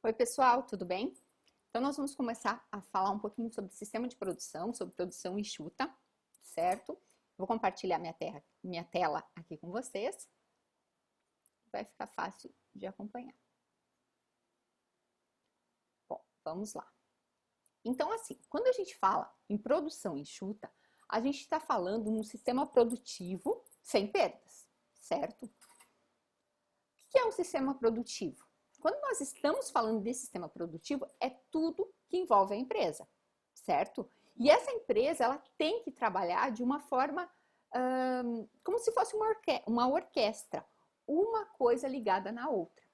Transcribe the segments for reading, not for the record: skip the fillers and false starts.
Oi, pessoal, tudo bem? Então, nós vamos começar a falar um pouquinho sobre sistema de produção, sobre produção enxuta, certo? Vou compartilhar minha tela aqui com vocês. Vai ficar fácil de acompanhar. Bom, vamos lá. Então, assim, quando a gente fala em produção enxuta, a gente está falando num sistema produtivo sem perdas, certo? O que é um sistema produtivo? Quando nós estamos falando de sistema produtivo, é tudo que envolve a empresa, certo? E essa empresa, ela tem que trabalhar de uma forma como se fosse uma orquestra, uma coisa ligada na outra,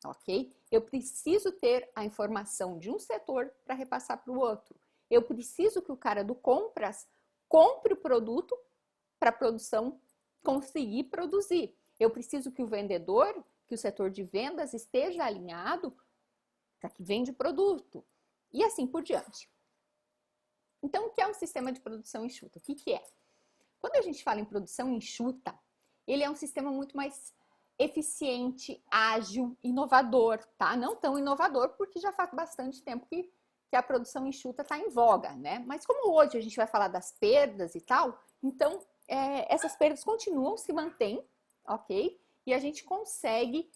ok? Eu preciso ter a informação de um setor para repassar para o outro. Eu preciso que o cara do compras compre o produto para a produção conseguir produzir. Eu preciso que o vendedor, que o setor de vendas esteja alinhado para que vende o produto. E assim por diante. Então, o que é um sistema de produção enxuta? O que é? Quando a gente fala em produção enxuta, ele é um sistema muito mais eficiente, ágil, inovador, tá? Não tão inovador, porque já faz bastante tempo que a produção enxuta está em voga, né? Mas como hoje a gente vai falar das perdas e tal, então essas perdas continuam, se mantêm, ok? E a gente consegue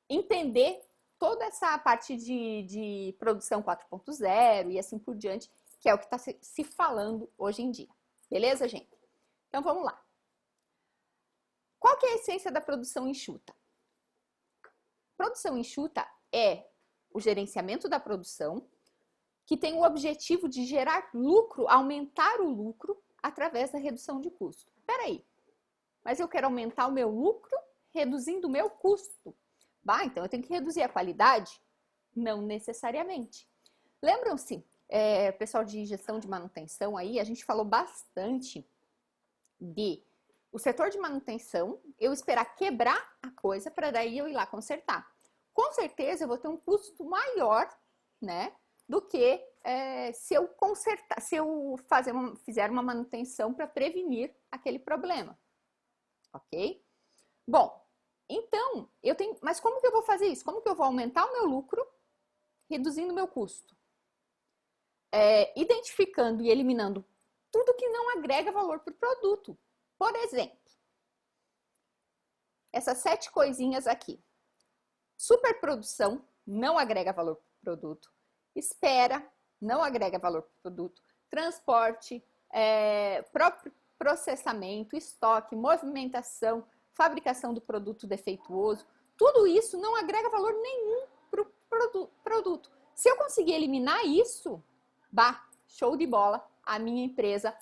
entender toda essa parte de produção 4.0 e assim por diante, que é o que está se falando hoje em dia. Beleza, gente? Então, vamos lá. Qual que é a essência da produção enxuta? Produção enxuta é o gerenciamento da produção que tem o objetivo de gerar lucro, aumentar o lucro através da redução de custo. Espera aí, mas eu quero aumentar o meu lucro reduzindo o meu custo. Bah, então eu tenho que reduzir a qualidade? Não necessariamente. Lembram-se, pessoal de gestão de manutenção aí, a gente falou bastante de o setor de manutenção, eu esperar quebrar a coisa para daí eu ir lá consertar. Com certeza eu vou ter um custo maior, né, do que se eu consertar, se eu fizer uma manutenção para prevenir aquele problema, ok? Bom, então mas como que eu vou fazer isso? Como que eu vou aumentar o meu lucro, reduzindo o meu custo? Identificando e eliminando tudo que não agrega valor para o produto. Por exemplo, essas 7 coisinhas aqui. Superprodução não agrega valor para o produto. Espera não agrega valor para o produto. Transporte, próprio processamento, estoque, movimentação, fabricação do produto defeituoso. Tudo isso não agrega valor nenhum para o produto. Se eu conseguir eliminar isso, show de bola, a minha empresa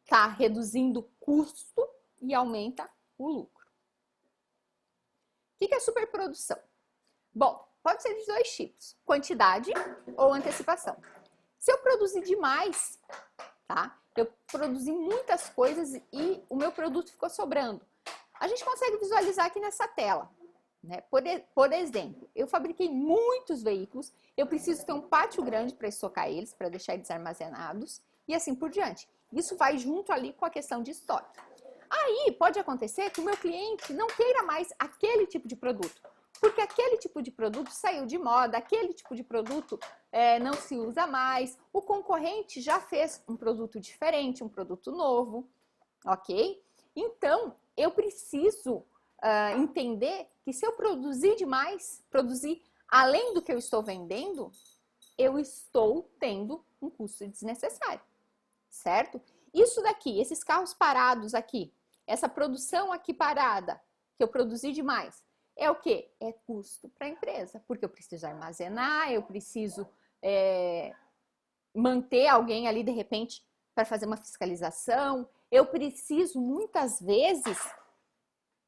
está reduzindo o custo e aumenta o lucro. O que é superprodução? Bom, pode ser de 2 tipos, quantidade ou antecipação. Se eu produzir demais, tá? Eu produzi muitas coisas e o meu produto ficou sobrando. A gente consegue visualizar aqui nessa tela, né? Por exemplo, eu fabriquei muitos veículos, eu preciso ter um pátio grande para estocar eles, para deixar eles armazenados e assim por diante. Isso vai junto ali com a questão de estoque. Aí pode acontecer que o meu cliente não queira mais aquele tipo de produto, porque aquele tipo de produto saiu de moda, aquele tipo de produto não se usa mais, o concorrente já fez um produto diferente, um produto novo, ok? Então, eu preciso entender que se eu produzir demais, produzir além do que eu estou vendendo, eu estou tendo um custo desnecessário, certo? Isso daqui, esses carros parados aqui, essa produção aqui parada, que eu produzi demais, é o quê? É custo para a empresa, porque eu preciso armazenar, eu preciso manter alguém ali de repente para fazer uma fiscalização, eu preciso muitas vezes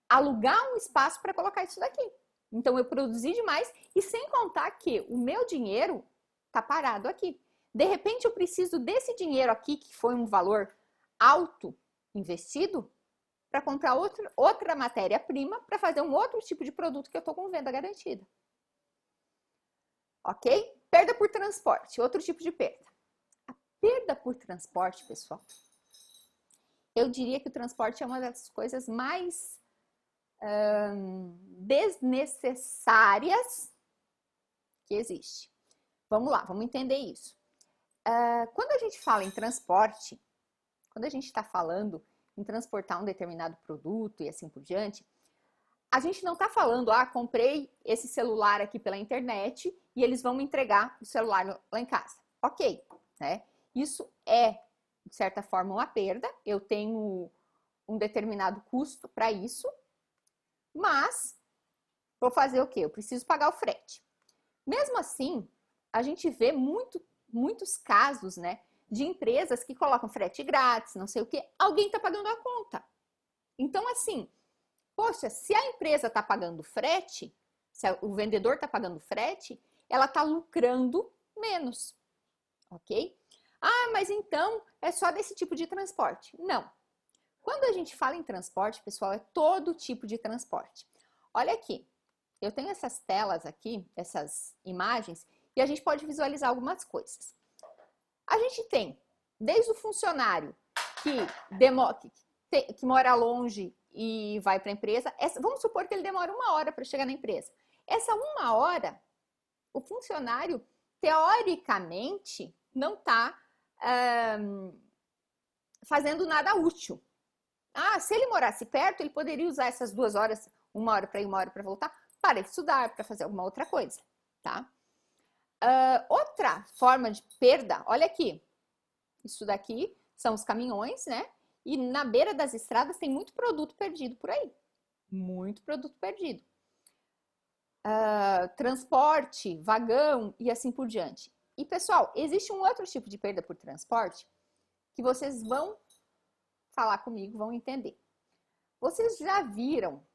alugar um espaço para colocar isso daqui. Então eu produzi demais e sem contar que o meu dinheiro está parado aqui. De repente eu preciso desse dinheiro aqui, que foi um valor alto investido, para comprar outra matéria-prima para fazer um outro tipo de produto que eu estou com venda garantida. Ok? Perda por transporte, outro tipo de perda. A perda por transporte, pessoal, eu diria que o transporte é uma das coisas mais desnecessárias que existe. Vamos lá, vamos entender isso. Quando a gente fala em transporte, quando a gente está falando em transportar um determinado produto e assim por diante, a gente não está falando, comprei esse celular aqui pela internet e eles vão me entregar o celular lá em casa. Ok, né? Isso é, de certa forma, uma perda. Eu tenho um determinado custo para isso, mas vou fazer o quê? Eu preciso pagar o frete. Mesmo assim, a gente vê muitos casos, né, de empresas que colocam frete grátis, não sei o quê, alguém está pagando a conta. Então, assim, poxa, se a empresa está pagando frete, se o vendedor está pagando frete, ela está lucrando menos, ok? Mas então é só desse tipo de transporte. Não. Quando a gente fala em transporte, pessoal, é todo tipo de transporte. Olha aqui, eu tenho essas telas aqui, essas imagens, e a gente pode visualizar algumas coisas. A gente tem desde o funcionário que mora longe e vai para a empresa, vamos supor que ele demora 1 hora para chegar na empresa. Essa 1 hora, o funcionário, teoricamente, não está fazendo nada útil. Se ele morasse perto, ele poderia usar essas 2 horas, 1 hora para ir, 1 hora para voltar, para estudar, para fazer alguma outra coisa, tá? Outra forma de perda, olha aqui, isso daqui são os caminhões, né? E na beira das estradas tem muito produto perdido por aí, muito produto perdido. Transporte, vagão e assim por diante. E pessoal, existe um outro tipo de perda por transporte que vocês vão falar comigo, vão entender. Vocês já viram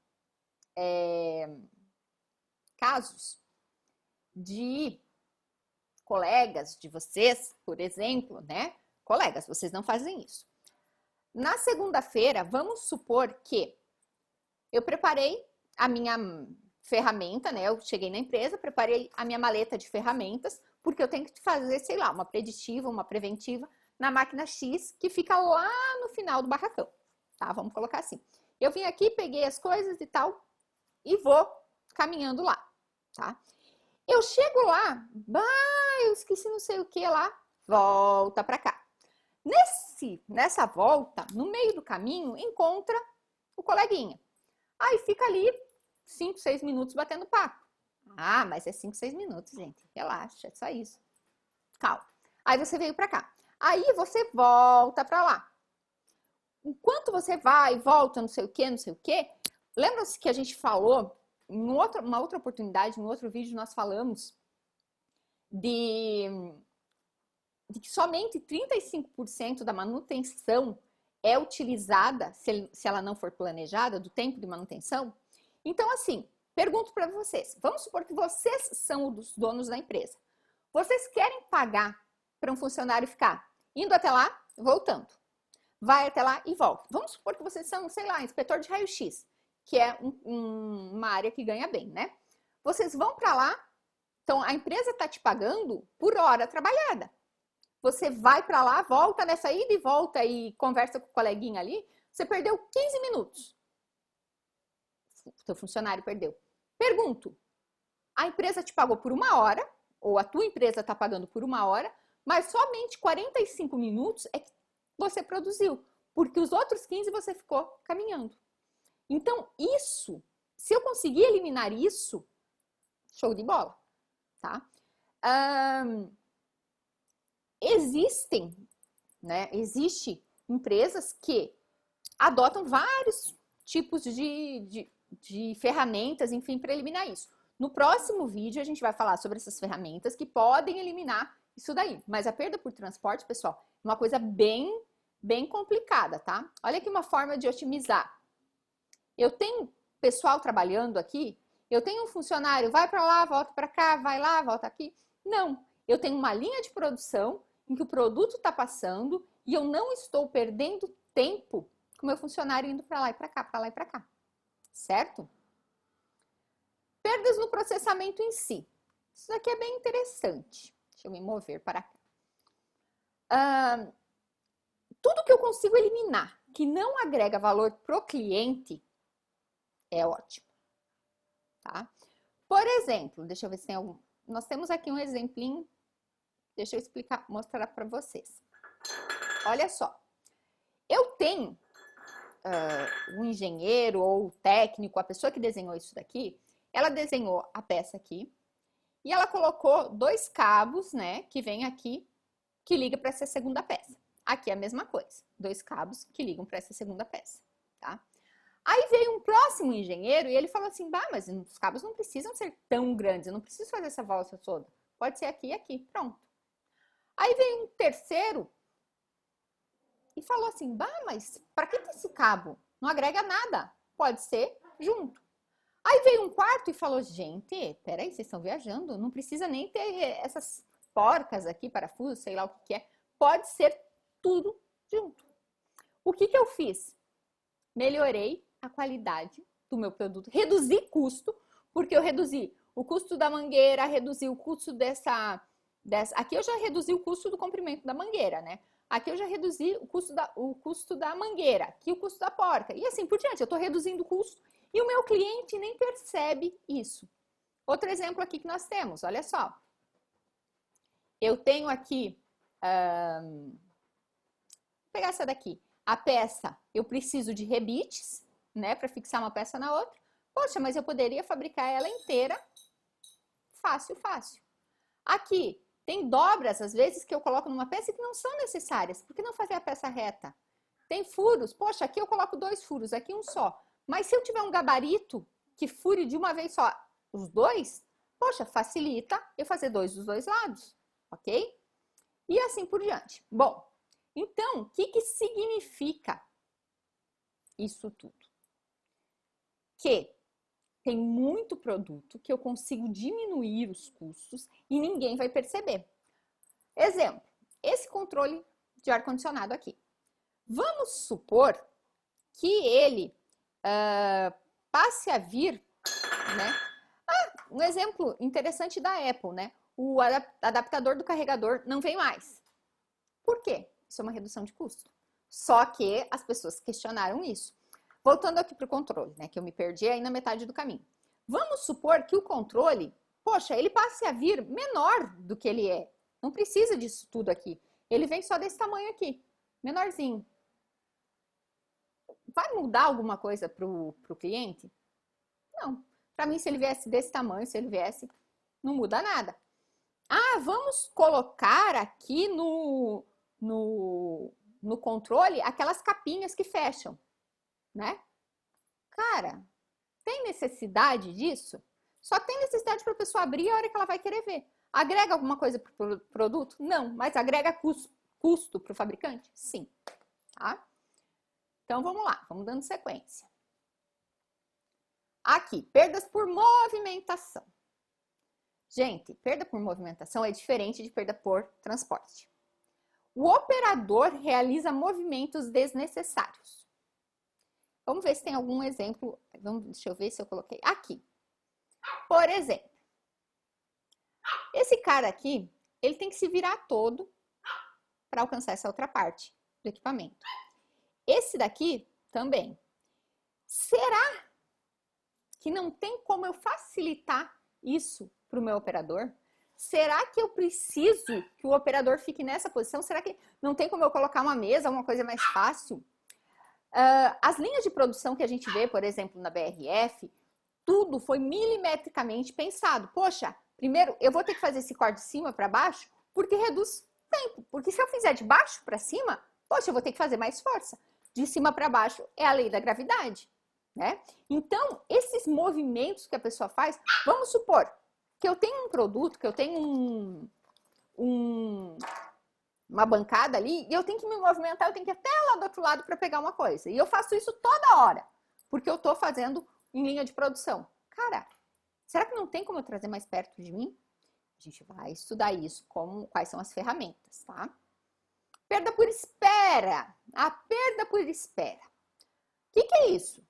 casos de colegas de vocês, por exemplo, né? Colegas, vocês não fazem isso. Na segunda-feira, vamos supor que eu preparei a minha ferramenta, né? Eu cheguei na empresa, preparei a minha maleta de ferramentas, porque eu tenho que fazer, sei lá, uma preditiva, uma preventiva na máquina X, que fica lá no final do barracão, tá? Vamos colocar assim. Eu vim aqui, peguei as coisas e tal, e vou caminhando lá, tá? Eu chego lá, eu esqueci não sei o que lá, volta pra cá. Nessa volta, no meio do caminho, encontra o coleguinha. Aí fica ali 5, 6 minutos batendo papo. Mas é 5, 6 minutos, gente. Relaxa, é só isso. Calma. Aí você veio pra cá. Aí você volta pra lá. Enquanto você vai e volta, não sei o que, lembra-se que a gente falou, em uma outra oportunidade, em outro vídeo, nós falamos de que somente 35% da manutenção é utilizada, se ela não for planejada, do tempo de manutenção. Então, assim, pergunto para vocês, vamos supor que vocês são os donos da empresa. Vocês querem pagar para um funcionário ficar indo até lá, voltando? Vai até lá e volta. Vamos supor que vocês são, sei lá, inspetor de raio-x, que é uma área que ganha bem, né? Vocês vão para lá, então a empresa está te pagando por hora trabalhada. Você vai para lá, volta nessa ida e volta e conversa com o coleguinha ali, você perdeu 15 minutos. O teu funcionário perdeu. Pergunto, a empresa te pagou por 1 hora, ou a tua empresa está pagando por 1 hora, mas somente 45 minutos é que você produziu, porque os outros 15 você ficou caminhando. Então, isso, se eu conseguir eliminar isso, show de bola, tá? Existem empresas que adotam vários tipos de ferramentas, enfim, para eliminar isso. No próximo vídeo, a gente vai falar sobre essas ferramentas que podem eliminar isso daí. Mas a perda por transporte, pessoal, é uma coisa bem complicada, tá? Olha aqui uma forma de otimizar. Eu tenho pessoal trabalhando aqui, eu tenho um funcionário, vai para lá, volta para cá, vai lá, volta aqui. Não, eu tenho uma linha de produção em que o produto está passando e eu não estou perdendo tempo com o meu funcionário indo para lá e para cá, para lá e para cá. Certo? Perdas no processamento em si. Isso daqui é bem interessante. Deixa eu me mover para cá. Tudo que eu consigo eliminar que não agrega valor pro cliente é ótimo. Tá? Por exemplo, deixa eu ver se tem algum. nós temos aqui um exemplinho, deixa eu explicar, mostrar para vocês. Olha só, eu tenho um engenheiro ou técnico, a pessoa que desenhou isso daqui, ela desenhou a peça aqui e ela colocou 2 cabos, né, que vem aqui, que liga para essa segunda peça. Aqui é a mesma coisa, 2 cabos que ligam para essa segunda peça, tá? Aí veio um próximo engenheiro e ele falou assim, bah, mas os cabos não precisam ser tão grandes, eu não preciso fazer essa volta toda. Pode ser aqui e aqui, pronto. Aí veio um terceiro e falou assim, bah, mas para que esse cabo? Não agrega nada, pode ser junto. Aí veio um quarto e falou, gente, peraí, vocês estão viajando, não precisa nem ter essas porcas aqui, parafusos, sei lá o que é, pode ser tudo junto. O que eu fiz? Melhorei a qualidade do meu produto, reduzi custo, porque eu reduzi o custo da mangueira, reduzi o custo dessa... Aqui eu já reduzi o custo do comprimento da mangueira, né? Aqui eu já reduzi o custo da mangueira, aqui o custo da porca, e assim por diante, eu estou reduzindo o custo e o meu cliente nem percebe isso. Outro exemplo aqui que nós temos, olha só. Eu tenho aqui, vou pegar essa daqui, a peça, eu preciso de rebites, né, para fixar uma peça na outra. Poxa, mas eu poderia fabricar ela inteira, fácil, fácil. Aqui, tem dobras, às vezes, que eu coloco numa peça que não são necessárias. Por que não fazer a peça reta? Tem furos, poxa, aqui eu coloco 2 furos, aqui um só. Mas se eu tiver um gabarito que fure de uma vez só os 2, poxa, facilita eu fazer 2 dos 2 lados, ok? E assim por diante. Bom, então, o que significa isso tudo? Que tem muito produto que eu consigo diminuir os custos e ninguém vai perceber. Exemplo, esse controle de ar-condicionado aqui. Vamos supor que ele passe a vir, né? Um exemplo interessante da Apple, né? O adaptador do carregador não vem mais. Por quê? Isso é uma redução de custo. Só que as pessoas questionaram isso. Voltando aqui para o controle, né? Que eu me perdi aí na metade do caminho. Vamos supor que o controle, poxa, ele passe a vir menor do que ele é. Não precisa disso tudo aqui. Ele vem só desse tamanho aqui, menorzinho. Vai mudar alguma coisa para o cliente? Não. Para mim, se ele viesse desse tamanho, se ele viesse, não muda nada. Ah, vamos colocar aqui no controle aquelas capinhas que fecham, né? Cara, tem necessidade disso? Só tem necessidade para a pessoa abrir a hora que ela vai querer ver. Agrega alguma coisa para o produto? Não, mas agrega custo para o fabricante? Sim. Tá? Então, vamos lá, vamos dando sequência. Aqui, perdas por movimentação. Gente, perda por movimentação é diferente de perda por transporte. O operador realiza movimentos desnecessários. Vamos ver se tem algum exemplo. Deixa eu ver se eu coloquei. Aqui. Por exemplo, esse cara aqui, ele tem que se virar todo para alcançar essa outra parte do equipamento. Esse daqui também. Será que não tem como eu facilitar isso para o meu operador? Será que eu preciso que o operador fique nessa posição? Será que não tem como eu colocar uma mesa, uma coisa mais fácil? As linhas de produção que a gente vê, por exemplo, na BRF, tudo foi milimetricamente pensado. Poxa, primeiro eu vou ter que fazer esse corte de cima para baixo porque reduz tempo. Porque se eu fizer de baixo para cima, poxa, eu vou ter que fazer mais força. De cima para baixo é a lei da gravidade, né? Então, esses movimentos que a pessoa faz, vamos supor que eu tenho um produto, que eu tenho uma bancada ali e eu tenho que me movimentar, eu tenho que ir até lá do outro lado para pegar uma coisa. E eu faço isso toda hora, porque eu estou fazendo em linha de produção. Cara, será que não tem como eu trazer mais perto de mim? A gente vai estudar isso, quais são as ferramentas, tá? Perda por espera. A perda por espera. O que é isso?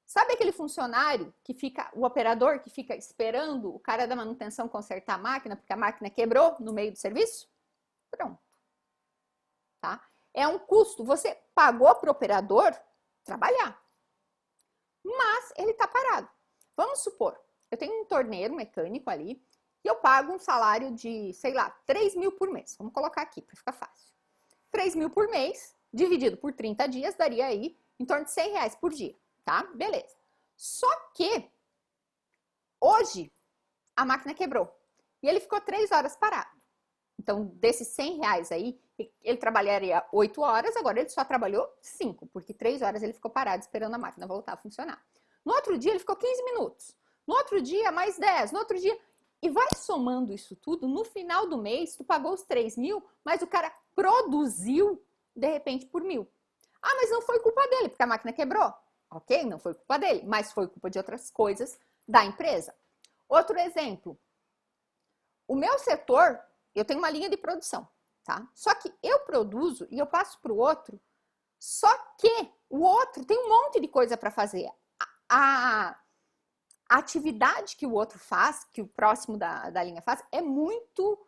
Sabe aquele funcionário que fica, o operador que fica esperando o cara da manutenção consertar a máquina porque a máquina quebrou no meio do serviço? Pronto. Tá? É um custo. Você pagou para o operador trabalhar, mas ele está parado. Vamos supor, eu tenho um torneiro mecânico ali e que eu pago um salário de, sei lá, 3 mil por mês. Vamos colocar aqui para ficar fácil. 3 mil por mês, dividido por 30 dias, daria aí em torno de 100 reais por dia, tá? Beleza. Só que hoje a máquina quebrou e ele ficou 3 horas parado. Então, desses 100 reais aí, ele trabalharia 8 horas, agora ele só trabalhou 5, porque 3 horas ele ficou parado esperando a máquina voltar a funcionar. No outro dia ele ficou 15 minutos, no outro dia mais 10, no outro dia... E vai somando isso tudo, no final do mês tu pagou os 3 mil, mas o cara produziu de repente por 1.000. Ah, mas não foi culpa dele, porque a máquina quebrou. Ok, não foi culpa dele, mas foi culpa de outras coisas da empresa. Outro exemplo, o meu setor, eu tenho uma linha de produção, tá? Só que eu produzo e eu passo para o outro, só que o outro tem um monte de coisa para fazer. A atividade que o outro faz, que o próximo da linha faz, é muito...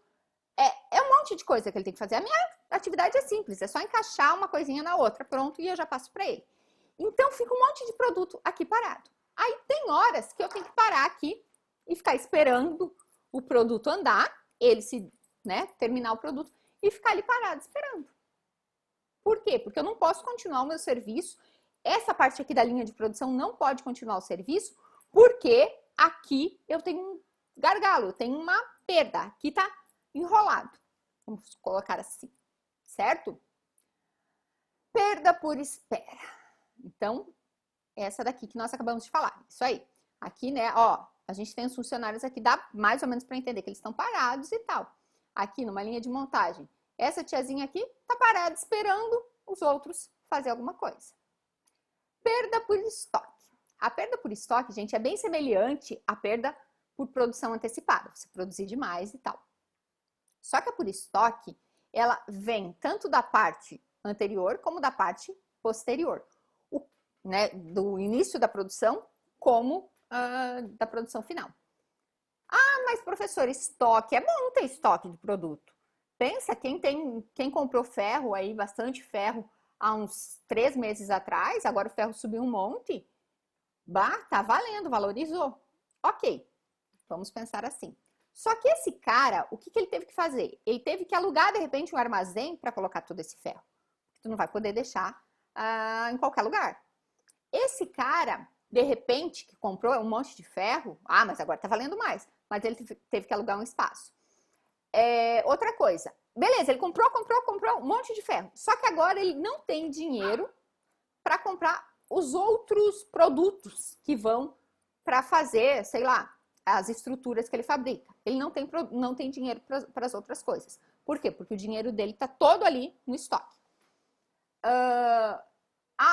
É um monte de coisa que ele tem que fazer. A minha atividade é simples, é só encaixar uma coisinha na outra, pronto, e eu já passo para ele. Então, fica um monte de produto aqui parado. Aí tem horas que eu tenho que parar aqui e ficar esperando o produto andar, ele se, né, terminar o produto e ficar ali parado esperando. Por quê? Porque eu não posso continuar o meu serviço. Essa parte aqui da linha de produção não pode continuar o serviço, porque aqui eu tenho um gargalo, eu tenho uma perda. Aqui tá enrolado. Vamos colocar assim, certo? Perda por espera. Então, essa daqui que nós acabamos de falar. Isso aí. Aqui, né, ó, a gente tem os funcionários aqui, dá mais ou menos para entender que eles estão parados e tal. Aqui, numa linha de montagem. Essa tiazinha aqui tá parada esperando os outros fazer alguma coisa. Perda por estoque. A perda por estoque, gente, é bem semelhante à perda por produção antecipada. Você produzir demais e tal. Só que a por estoque, ela vem tanto da parte anterior como da parte posterior. Né, do início da produção como da produção final. Ah, mas professor, estoque, é bom ter estoque de produto. Pensa, quem comprou ferro aí, bastante ferro, há uns 3 meses atrás, agora o ferro subiu um monte, bah, tá valendo, valorizou. Ok, vamos pensar assim. Só que esse cara, o que ele teve que fazer? Ele teve que alugar, de repente, um armazém para colocar todo esse ferro. Tu não vai poder deixar em qualquer lugar. Esse cara, de repente, que comprou um monte de ferro, mas agora tá valendo mais, mas ele teve que alugar um espaço. Outra coisa, beleza, ele comprou um monte de ferro, só que agora ele não tem dinheiro para comprar os outros produtos que vão para fazer, sei lá, as estruturas que ele fabrica. Ele não tem dinheiro para as outras coisas. Por quê? Porque o dinheiro dele tá todo ali no estoque.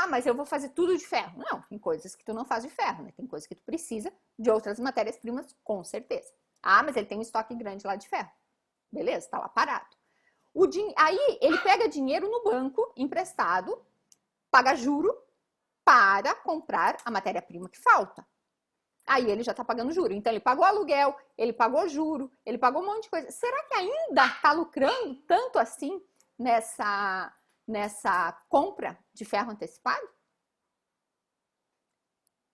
Mas eu vou fazer tudo de ferro. Não, tem coisas que tu não faz de ferro, né? Tem coisas que tu precisa de outras matérias-primas, com certeza. Mas ele tem um estoque grande lá de ferro. Beleza, tá lá parado. Aí ele pega dinheiro no banco, emprestado, paga juro para comprar a matéria-prima que falta. Aí ele já tá pagando juro. Então ele pagou aluguel, ele pagou juro, ele pagou um monte de coisa. Será que ainda tá lucrando tanto assim nessa compra de ferro antecipado?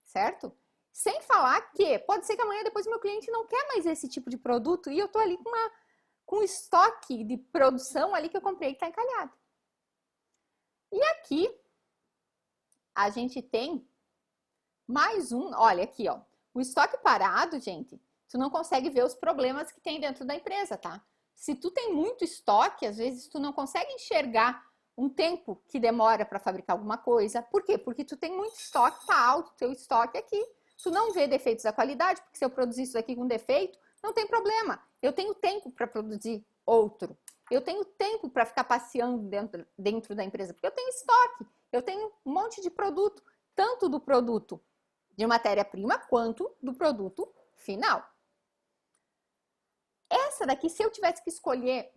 Certo? Sem falar que pode ser que amanhã depois meu cliente não quer mais esse tipo de produto e eu tô ali com um estoque de produção ali que eu comprei que tá encalhado. E aqui a gente tem mais um, olha aqui, ó. O estoque parado, gente, tu não consegue ver os problemas que tem dentro da empresa, tá? Se tu tem muito estoque, às vezes tu não consegue enxergar um tempo que demora para fabricar alguma coisa. Por quê? Porque tu tem muito estoque, tá alto o teu estoque aqui. Tu não vê defeitos da qualidade, porque se eu produzir isso aqui com defeito, não tem problema. Eu tenho tempo para produzir outro. Eu tenho tempo para ficar passeando dentro da empresa, porque eu tenho estoque. Eu tenho um monte de produto, tanto do produto de matéria-prima quanto do produto final. Essa daqui, se eu tivesse que escolher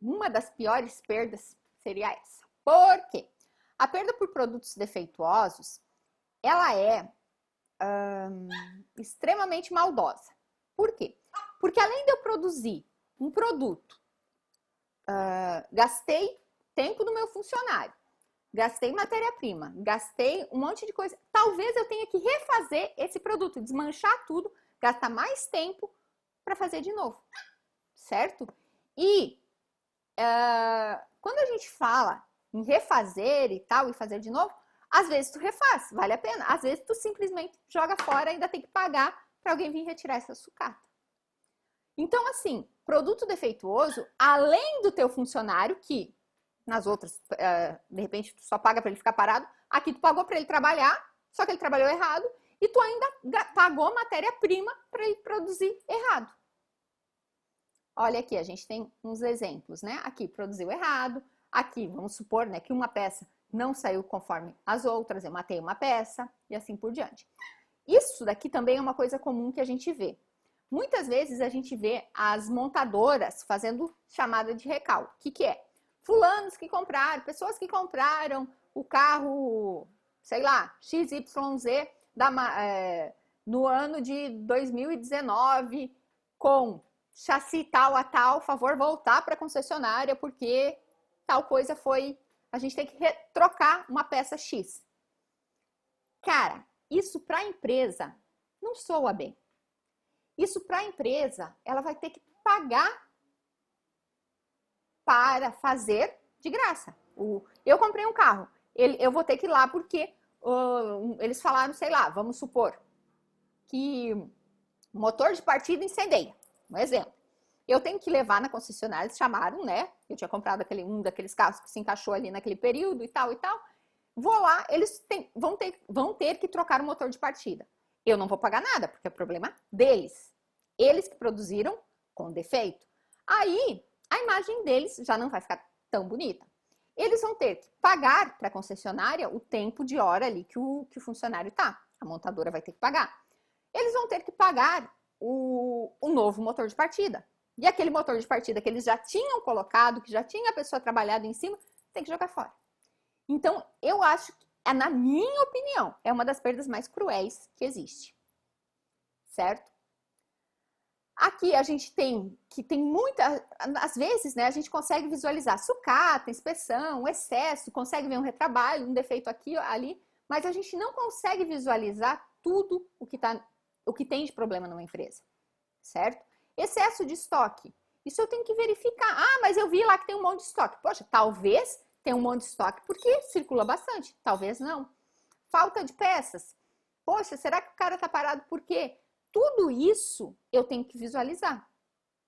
uma das piores perdas, seria essa. Por quê? A perda por produtos defeituosos, ela é extremamente maldosa. Por quê? Porque além de eu produzir um produto, gastei tempo do meu funcionário, gastei matéria-prima, gastei um monte de coisa, talvez eu tenha que refazer esse produto, desmanchar tudo, gastar mais tempo para fazer de novo, certo? E quando a gente fala em refazer e tal, e fazer de novo, às vezes tu refaz, vale a pena. Às vezes tu simplesmente joga fora e ainda tem que pagar para alguém vir retirar essa sucata. Então, assim, produto defeituoso, além do teu funcionário, que nas outras, de repente, tu só paga para ele ficar parado, aqui tu pagou para ele trabalhar, só que ele trabalhou errado, e tu ainda pagou matéria-prima para ele produzir errado. Olha aqui, a gente tem uns exemplos, né? Aqui produziu errado, aqui vamos supor, né, que uma peça não saiu conforme as outras, eu matei uma peça e assim por diante. Isso daqui também é uma coisa comum que a gente vê. Muitas vezes a gente vê as montadoras fazendo chamada de recall. O que é? Fulanos que compraram, pessoas que compraram o carro, sei lá, XYZ no ano de 2019 com chassi tal a tal, favor voltar para a concessionária porque tal coisa foi, a gente tem que trocar uma peça X. Cara, isso para a empresa não soa bem. Isso para a empresa, ela vai ter que pagar para fazer de graça. Eu comprei um carro, eu vou ter que ir lá porque eles falaram, sei lá, vamos supor que o motor de partida incendeia, um exemplo. Eu tenho que levar na concessionária, eles chamaram, né? Eu tinha comprado um daqueles carros que se encaixou ali naquele período e tal e tal. Vou lá, eles vão ter que trocar o motor de partida. Eu não vou pagar nada, porque é problema deles. Eles que produziram com defeito. Aí, a imagem deles já não vai ficar tão bonita. Eles vão ter que pagar para a concessionária o tempo de hora ali que o funcionário está. A montadora vai ter que pagar. Eles vão ter que pagar o novo motor de partida. E aquele motor de partida que eles já tinham colocado, que já tinha a pessoa trabalhado em cima, tem que jogar fora. Então, eu acho que, na minha opinião, é uma das perdas mais cruéis que existe. Certo? Aqui a gente tem muita, às vezes, né, a gente consegue visualizar sucata, inspeção, excesso, consegue ver um retrabalho, um defeito aqui, ali, mas a gente não consegue visualizar tudo o que tem de problema numa empresa, certo? Excesso de estoque, isso eu tenho que verificar. Ah, mas eu vi lá que tem um monte de estoque. Poxa, talvez tenha um monte de estoque porque circula bastante, talvez não. Falta de peças. Poxa, será que o cara tá parado por quê? Tudo isso eu tenho que visualizar,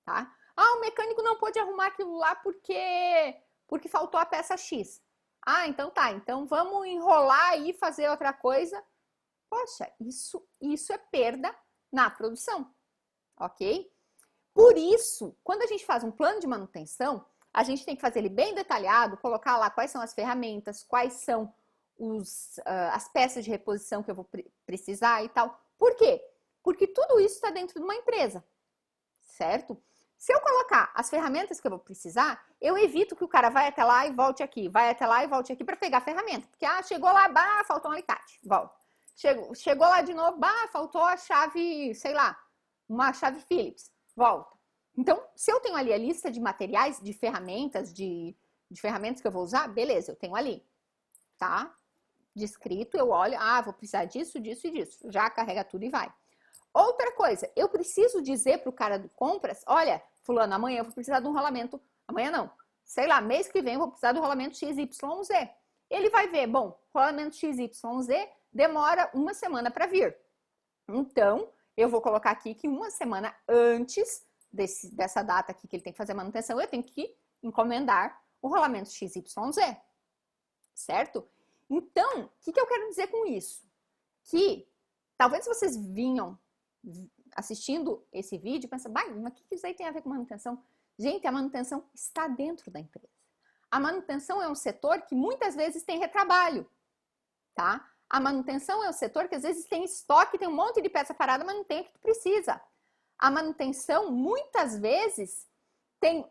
tá? Ah, o mecânico não pôde arrumar aquilo lá porque faltou a peça X. Ah, então tá, então vamos enrolar e fazer outra coisa. Poxa, isso é perda na produção, ok? Por isso, quando a gente faz um plano de manutenção, a gente tem que fazer ele bem detalhado, colocar lá quais são as ferramentas, quais são as peças de reposição que eu vou precisar e tal. Por quê? Porque tudo isso está dentro de uma empresa, certo? Se eu colocar as ferramentas que eu vou precisar, eu evito que o cara vai até lá e volte aqui, vai até lá e volte aqui para pegar a ferramenta. Porque, chegou lá, faltou um alicate, volta. Chegou lá de novo, faltou a chave, sei lá, uma chave Phillips, volta. Então, se eu tenho ali a lista de materiais, de ferramentas, de ferramentas que eu vou usar, beleza, eu tenho ali, tá? Descrito, eu olho, vou precisar disso, disso e disso. Já carrega tudo e vai. Outra coisa, eu preciso dizer para o cara do compras, olha, fulano, amanhã eu vou precisar de um rolamento, amanhã não, sei lá, mês que vem eu vou precisar do rolamento XYZ. Ele vai ver, bom, rolamento XYZ demora uma semana para vir. Então, eu vou colocar aqui que uma semana antes dessa data aqui que ele tem que fazer a manutenção, eu tenho que encomendar o rolamento XYZ, certo? Então, o que eu quero dizer com isso? Que talvez vocês vinham assistindo esse vídeo e pensando, mas o que isso aí tem a ver com manutenção? Gente, a manutenção está dentro da empresa. A manutenção é um setor que muitas vezes tem retrabalho, tá? A manutenção é um setor que às vezes tem estoque, tem um monte de peça parada, mas não tem o que tu precisa. A manutenção, muitas vezes, tem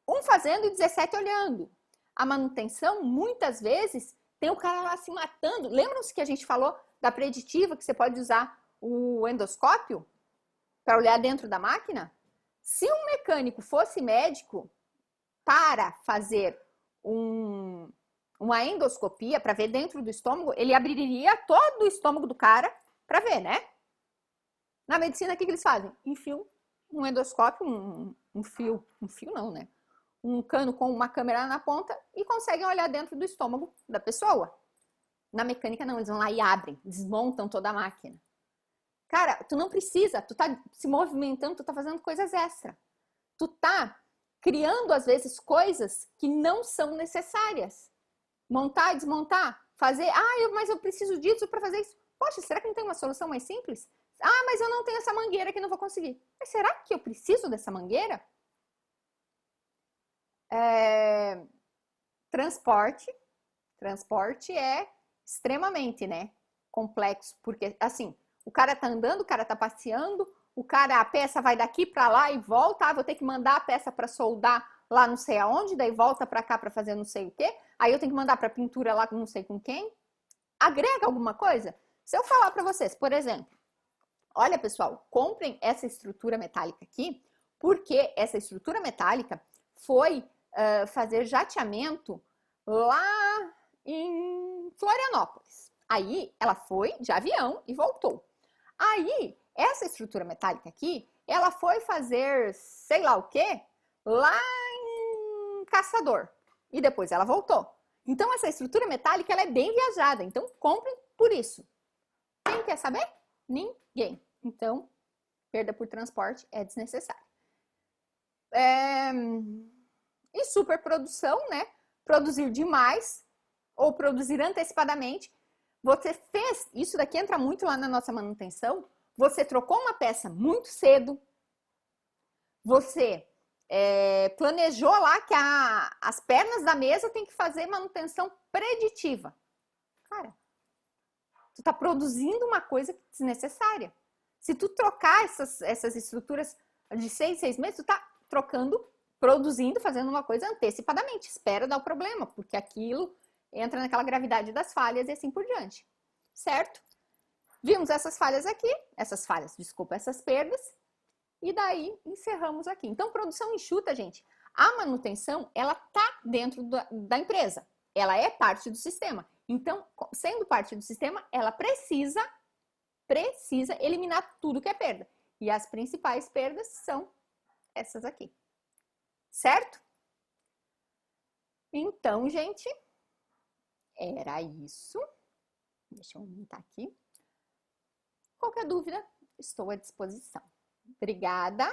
um fazendo e 17 olhando. A manutenção, muitas vezes, tem o cara lá se matando. Lembram-se que a gente falou da preditiva, que você pode usar o endoscópio para olhar dentro da máquina? Se um mecânico fosse médico para fazer uma endoscopia, para ver dentro do estômago, ele abriria todo o estômago do cara para ver, né? Na medicina, o que eles fazem? Enfiam um endoscópio, um fio não, né? Um cano com uma câmera na ponta e conseguem olhar dentro do estômago da pessoa. Na mecânica não, eles vão lá e abrem, desmontam toda a máquina. Cara, tu não precisa, tu tá se movimentando, tu tá fazendo coisas extra. Tu tá criando, às vezes, coisas que não são necessárias. Montar e desmontar, fazer, mas eu preciso disso para fazer isso. Poxa, será que não tem uma solução mais simples? Ah, mas eu não tenho essa mangueira que não vou conseguir. Mas será que eu preciso dessa mangueira? Transporte é extremamente, né, complexo, porque assim, o cara tá andando, o cara tá passeando, a peça vai daqui para lá e volta, vou ter que mandar a peça para soldar lá não sei aonde, daí volta para cá para fazer não sei o quê, aí eu tenho que mandar para pintura lá com não sei com quem. Agrega alguma coisa? Se eu falar para vocês, por exemplo, olha pessoal, comprem essa estrutura metálica aqui, porque essa estrutura metálica foi fazer jateamento lá em Florianópolis. Aí ela foi de avião e voltou. Aí essa estrutura metálica aqui, ela foi fazer sei lá o que lá em Caçador e depois ela voltou. Então essa estrutura metálica ela é bem viajada. Então comprem por isso. Quem quer saber? Ninguém. Então perda por transporte é desnecessária. E superprodução, né? Produzir demais ou produzir antecipadamente. Você fez, isso daqui entra muito lá na nossa manutenção, você trocou uma peça muito cedo, você planejou lá que as pernas da mesa tem que fazer manutenção preditiva. Cara, tu tá produzindo uma coisa desnecessária. Se tu trocar essas estruturas de 6 meses, tu tá trocando, produzindo, fazendo uma coisa antecipadamente. Espera dar o problema, porque aquilo entra naquela gravidade das falhas e assim por diante. Certo? Vimos essas falhas aqui, essas perdas, e daí encerramos aqui. Então, produção enxuta, gente, a manutenção, ela tá dentro da empresa, ela é parte do sistema. Então, sendo parte do sistema, ela precisa eliminar tudo que é perda. E as principais perdas são essas aqui. Certo? Então, gente, era isso. Deixa eu aumentar aqui. Qualquer dúvida, estou à disposição. Obrigada.